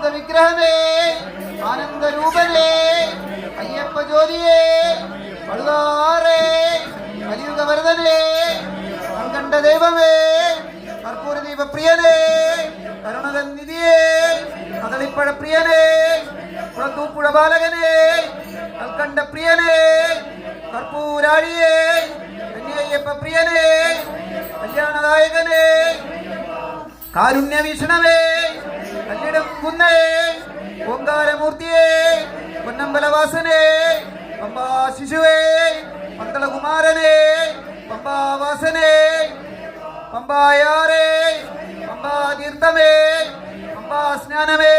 അമൃത വിഗ്രഹമേ, ആനന്ദരൂപനേ, അയ്യപ്പ ജ്യോതിയേ, പഴുതാറേ, കലിയുഗ വരദനേ, കണ്ട ദൈവമേ, കർപ്പൂര ദീപപ്രിയനേ, കരുണനിധിയേ, കദളിപ്പഴ പ്രിയനേ, കുളത്തൂപ്പുഴ ബാലകനേ, കൽക്കണ്ട പ്രിയനേ, കർപ്പൂരാഴിയേ, കന്യയ്യപ്പ പ്രിയനേ, കല്യാണദായകനേ, കാരുണ്യ വീക്ഷണമേ, കല്ലിടം കുന്നേ, ഓങ്കാരമൂർത്തിയേ, പൊന്നമ്പലവാസനേ, പമ്പാ ശിശുവേ, പന്തളകുമാരനേ, പമ്പാവാസനേ, പമ്പായാറേ, പമ്പാ തീർത്ഥമേ, പമ്പാ സ്നാനമേ,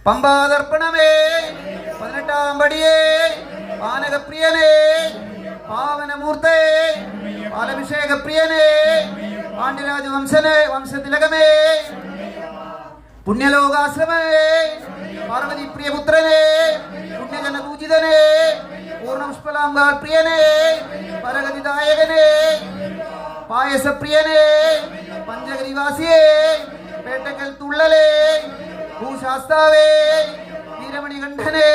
പമ്പാതർപ്പണമേ, 18-ാം പടിയേ, പാനകപ്രിയനേ, പാവനമൂർത്തേ, പാലഭിഷേകപ്രിയനേ, പാണ്ഡ്യരാജ വംശതിലകമേ, പുണ്യലോകാശ്രമേ, പാർവതി പ്രിയപുത്രനേ, പുണ്യജനപൂജിതനേ, പൂർണ്ണപുഷ്പലാംബാൾ പ്രിയനേ, പരഗതിദായകനേ, പായസപ്രിയനേ, പഞ്ചഗരിവാസിയേ, പേട്ടക്കൽ തുള്ളലേ, ഭൂശാസ്താവേ, വീരമണികണ്ഠനേ,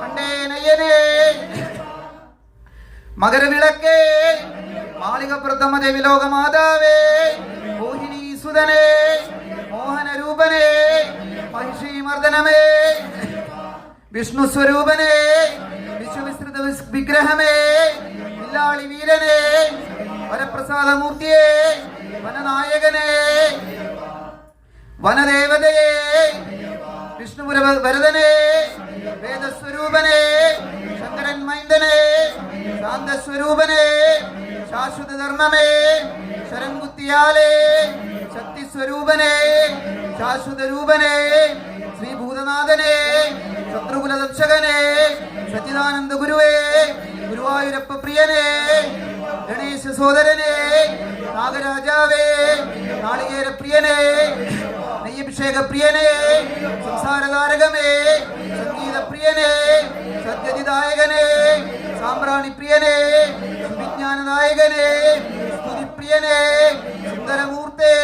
കണ്ടേനയ്യനേ, മകരവിളക്കേ, മാളികപ്രഥമദേവി ലോകമാതാവേ, മോഹിനീസുതനേ, മോഹനരൂപനേ, മഹിഷീമർദ്ദനമേ, വിഷ്ണു സ്വരൂപനേ, വിശ്വവിസ്തൃത വിഗ്രഹമേ, വില്ലാളി വീരനേ, വരപ്രസാദമൂർത്തിയേ, വനനായകനേ, വനദേവതയേ, വിഷ്ണുപുര വരദനേ, വേദസ്വരൂപനേ, ശങ്കരൻ മൈന്ദനേ, ശാന്തസ്വരൂപനേ, ശാശ്വത ധർമ്മമേ, ശരംകുത്തിയാലേ, ശക്തിസ്വരൂപനേ, ശാശ്വത രൂപനേ, ശ്രീഭൂതനാഥനേ, ശത്രുകുലദംശകനേ, സച്ചിദാനന്ദ ഗുരുവേ, ഗുരുവായൂരപ്പ പ്രിയനേ, ഗണേശ സോദരനേ, നാഗരാജാവേ, നാളികേര പ്രിയനേ, നെയ്യഭിഷേക പ്രിയനേ, സംസാരതാരകമേ, സംഗീത പ്രിയനേ, സദ്ഗതിദായകനേ, സാമ്പ്രാണി പ്രിയനേ, വിജ്ഞാനനായകനേ, സ്തുതിപ്രിയനേ, സുന്ദരമൂർത്തേ,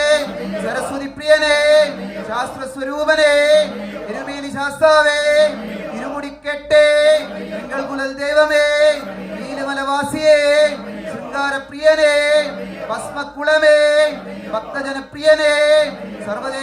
സരസ്വതി പ്രിയനേ, ശാസ്ത്രസ്വരൂപനേ, എരുമേലി ശാസ്താവേ, ഇരുമുടിക്കെട്ടേ, തിങ്കൾ കുലൽ ദൈവമേ, നീലമലവാസിയേ, ശൃംഗാരപ്രിയനേ, ഭസ്മക്കുളമേ, ഭക്തജനപ്രിയനേ, സർവദേവ